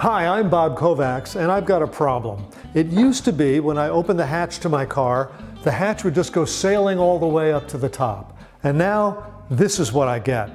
Hi, I'm Bob Kovacs, and I've got a problem. It used to be when I opened the hatch to my car, the hatch would just go sailing all the way up to the top. And now, this is what I get.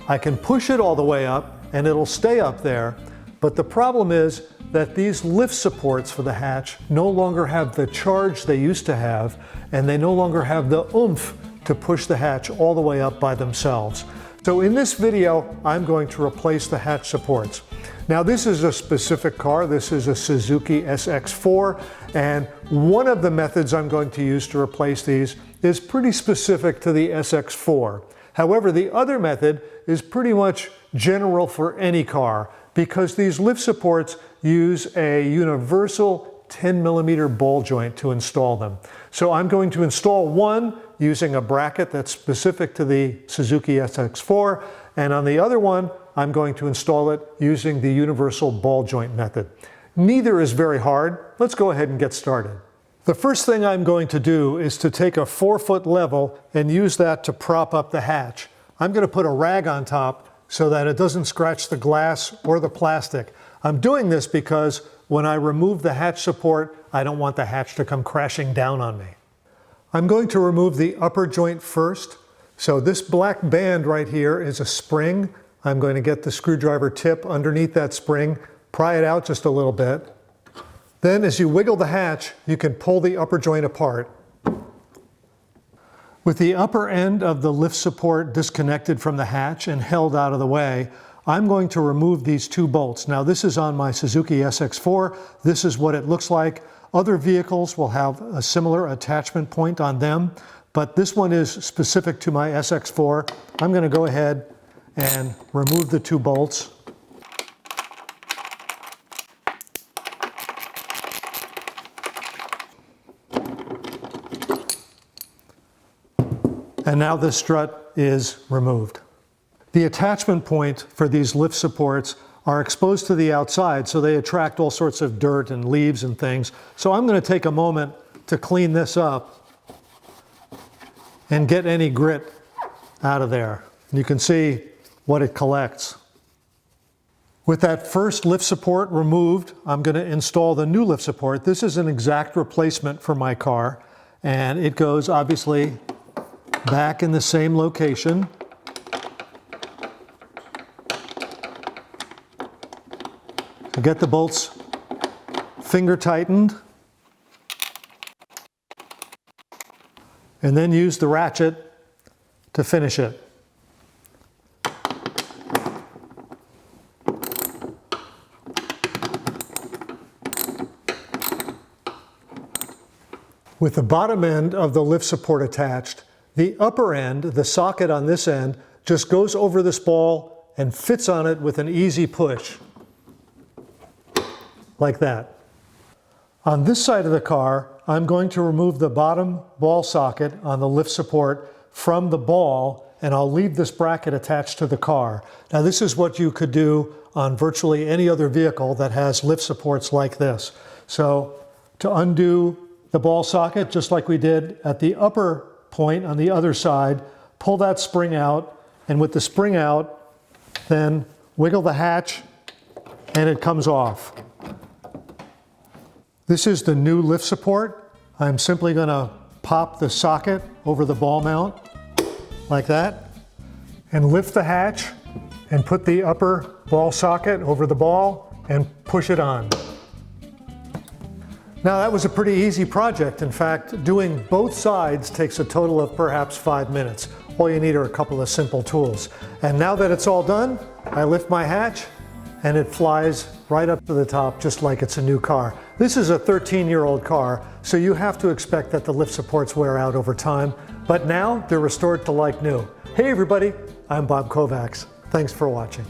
I can push it all the way up, and it'll stay up there, but the problem is that these lift supports for the hatch no longer have the charge they used to have, and they no longer have the oomph to push the hatch all the way up by themselves. So in this video, I'm going to replace the hatch supports. Now this is a specific car. This is a Suzuki SX4, and one of the methods I'm going to use to replace these is pretty specific to the SX4. However, the other method is pretty much general for any car because these lift supports use a universal 10mm ball joint to install them. So I'm going to install one using a bracket that's specific to the Suzuki SX4, and on the other one, I'm going to install it using the universal ball joint method. Neither is very hard. Let's go ahead and get started. The first thing I'm going to do is to take a 4-foot level and use that to prop up the hatch. I'm going to put a rag on top so that it doesn't scratch the glass or the plastic. I'm doing this because when I remove the hatch support, I don't want the hatch to come crashing down on me. I'm going to remove the upper joint first. So this black band right here is a spring. I'm going to get the screwdriver tip underneath that spring, pry it out just a little bit. Then as you wiggle the hatch, you can pull the upper joint apart. With the upper end of the lift support disconnected from the hatch and held out of the way, I'm going to remove these two bolts. Now this is on my Suzuki SX4. This is what it looks like. Other vehicles will have a similar attachment point on them, but this one is specific to my SX4. I'm going to go ahead and remove the two bolts. And now the strut is removed. The attachment point for these lift supports are exposed to the outside, so they attract all sorts of dirt and leaves and things. So I'm going to take a moment to clean this up and get any grit out of there. You can see what it collects. With that first lift support removed, I'm going to install the new lift support. This is an exact replacement for my car, and it goes obviously back in the same location. So get the bolts finger tightened, and then use the ratchet to finish it. With the bottom end of the lift support attached, the upper end, the socket on this end, just goes over this ball and fits on it with an easy push, like that. On this side of the car, I'm going to remove the bottom ball socket on the lift support from the ball, and I'll leave this bracket attached to the car. Now this is what you could do on virtually any other vehicle that has lift supports like this. So to undo the ball socket, just like we did at the upper point on the other side, pull that spring out, and with the spring out, then wiggle the hatch and it comes off. This is the new lift support. I'm simply going to pop the socket over the ball mount like that and lift the hatch and put the upper ball socket over the ball and push it on. Now that was a pretty easy project. In fact, doing both sides takes a total of perhaps 5 minutes. All you need are a couple of simple tools. And now that it's all done, I lift my hatch and it flies right up to the top just like it's a new car. This is a 13-year-old car, so you have to expect that the lift supports wear out over time, but now they're restored to like new. Hey everybody, I'm Bob Kovacs. Thanks for watching.